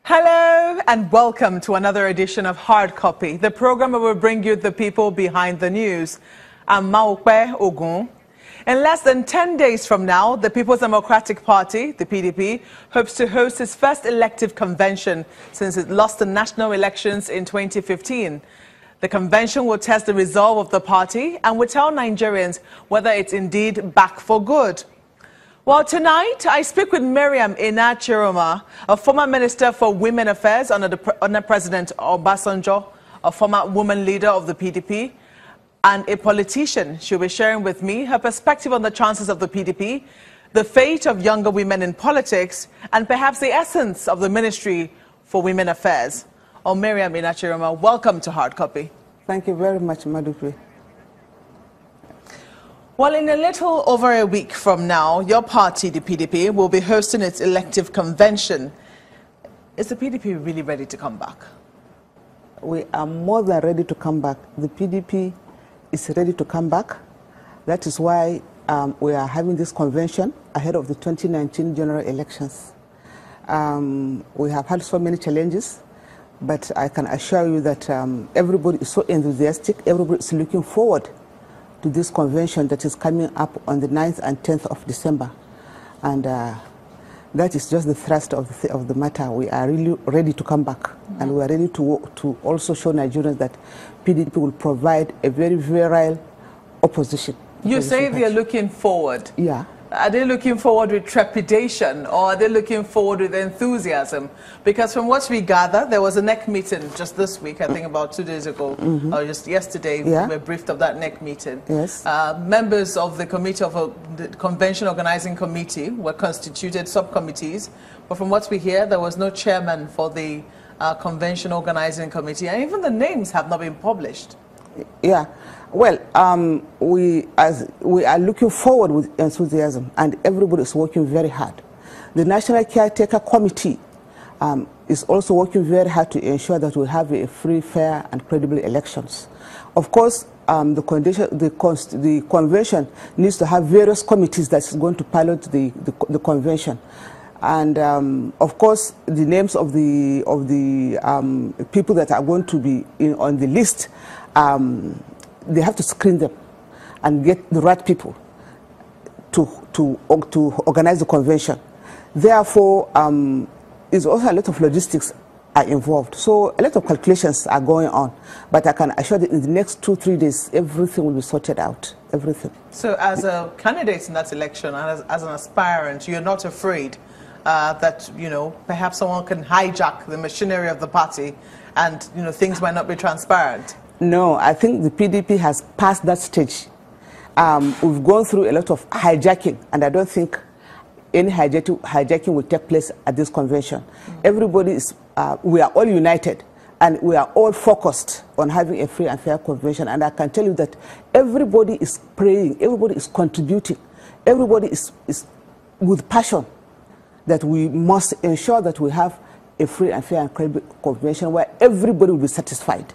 Hello and welcome to another edition of Hard Copy, the program where we bring you the people behind the news. I'm Maokpe Ogun. In less than 10 days from now, the People's Democratic Party, the PDP, hopes to host its first elective convention since it lost the national elections in 2015. The convention will test the resolve of the party and will tell Nigerians whether it's indeed back for good. Well, tonight, I speak with Mariam Ina-Chiroma, a former Minister for Women Affairs under President Obasanjo, a former woman leader of the PDP, and a politician. She'll be sharing with me her perspective on the chances of the PDP, the fate of younger women in politics, and perhaps the essence of the Ministry for Women Affairs. Mariam Ina-Chiroma, welcome to Hard Copy. Thank you very much, Madupe. Well, in a little over a week from now, your party, the PDP, will be hosting its elective convention. Is the PDP really ready to come back? We are more than ready to come back. The PDP is ready to come back. That is why we are having this convention ahead of the 2019 general elections. We have had so many challenges, but I can assure you that everybody is so enthusiastic, everybody is looking forward to this convention that is coming up on the 9th and 10th of December. And that is just the thrust of the matter. We are really ready to come back. And we are ready to also show Nigerians that PDP will provide a very virile opposition. You say they are looking forward. Yeah. Are they looking forward with trepidation, or are they looking forward with enthusiasm? Because from what we gather, there was a NEC meeting just this week, I think about 2 days ago, or just yesterday, we were briefed of that NEC meeting. Yes. Members of the committee the convention organizing committee were constituted subcommittees, but from what we hear, there was no chairman for the convention organizing committee, and even the names have not been published. Yeah. Well, we are looking forward with enthusiasm, and everybody is working very hard. The National Caretaker Committee is also working very hard to ensure that we have a free, fair, and credible elections. Of course, the convention needs to have various committees that is going to pilot the convention. And of course, the names of the people that are going to be on the list, they have to screen them and get the right people to organize the convention. Therefore, there's also a lot of logistics are involved. So a lot of calculations are going on. But I can assure that in the next 2-3 days, everything will be sorted out. Everything. So as a candidate in that election, and as an aspirant, you're not afraid that, perhaps someone can hijack the machinery of the party and, things might not be transparent? No, I think the PDP has passed that stage. We've gone through a lot of hijacking, and I don't think any hijacking will take place at this convention. Everybody is, we are all united, and we are all focused on having a free and fair convention. And I can tell you that everybody is praying, everybody is contributing, everybody is with passion that we must ensure that we have a free and fair and credible convention where everybody will be satisfied.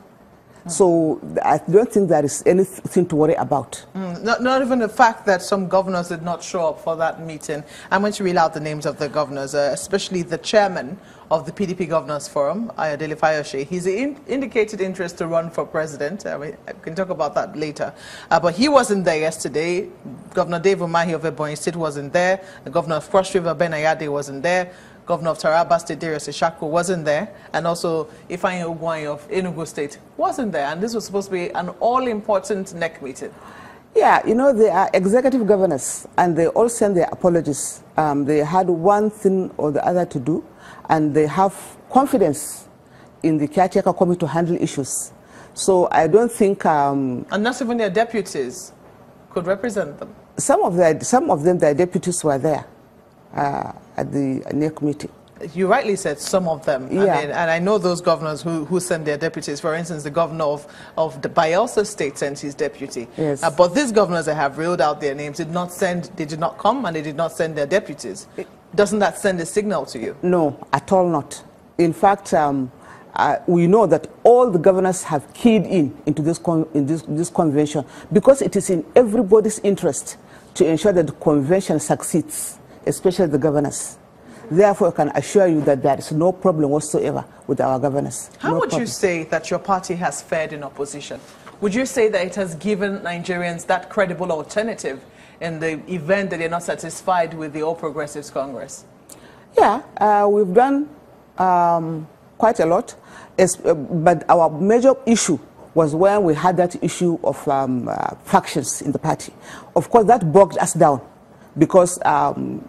So I don't think there is anything to worry about. Not even the fact that some governors did not show up for that meeting. I'm going to read out the names of the governors, especially the chairman of the PDP Governors Forum, Ayodele Fayose. He's indicated interest to run for president. I can talk about that later. But he wasn't there yesterday. Governor Dave Umahi of Ebonyi State wasn't there. The governor of Cross River, Ben Ayade, wasn't there. Governor of Taraba State, Darius Ishaku, wasn't there, and also Ifeanyi Ogwuanyi of Enugu State wasn't there, and this was supposed to be an all-important NEC meeting. Yeah, they are executive governors, and they all send their apologies. They had one thing or the other to do, and they have confidence in the caretaker committee to handle issues. So I don't think... and not even their deputies could represent them. Some of them, their deputies were there. At the NEC meeting. You rightly said some of them. Yeah. I mean, and I know those governors who send their deputies. For instance, the governor of the Bayelsa State sent his deputy. Yes. But these governors that have reeled out their names did not come, and they did not send their deputies. Doesn't that send a signal to you? No, at all not. In fact, we know that all the governors have keyed into this convention, because it is in everybody's interest to ensure that the convention succeeds, especially the governors. Therefore, I can assure you that there is no problem whatsoever with our governance. How would you say that your party has fared in opposition? Would you say that it has given Nigerians that credible alternative in the event that they're not satisfied with the All Progressives Congress? Yeah, we've done quite a lot, but our major issue was when we had that issue of factions in the party. Of course, that bogged us down because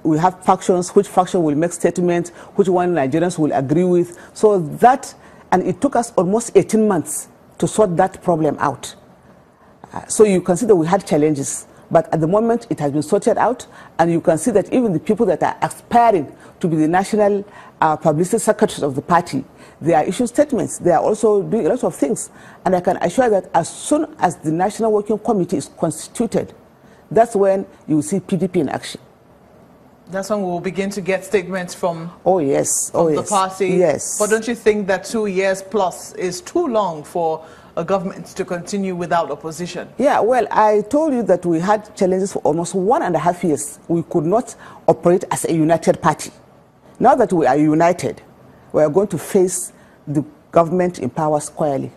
we have factions, which faction will make statements, which one Nigerians will agree with. So that, and it took us almost 18 months to sort that problem out. So you can see that we had challenges, but at the moment it has been sorted out, and you can see that even the people that are aspiring to be the national publicity secretaries of the party, they are issuing statements. They are also doing a lot of things. And I can assure that as soon as the National Working Committee is constituted, that's when you will see PDP in action. That's when we will begin to get statements from, the party. Yes. But don't you think that 2 years plus is too long for a government to continue without opposition? Yeah, well, I told you that we had challenges for almost 1.5 years. We could not operate as a united party. Now that we are united, we are going to face the government in power squarely.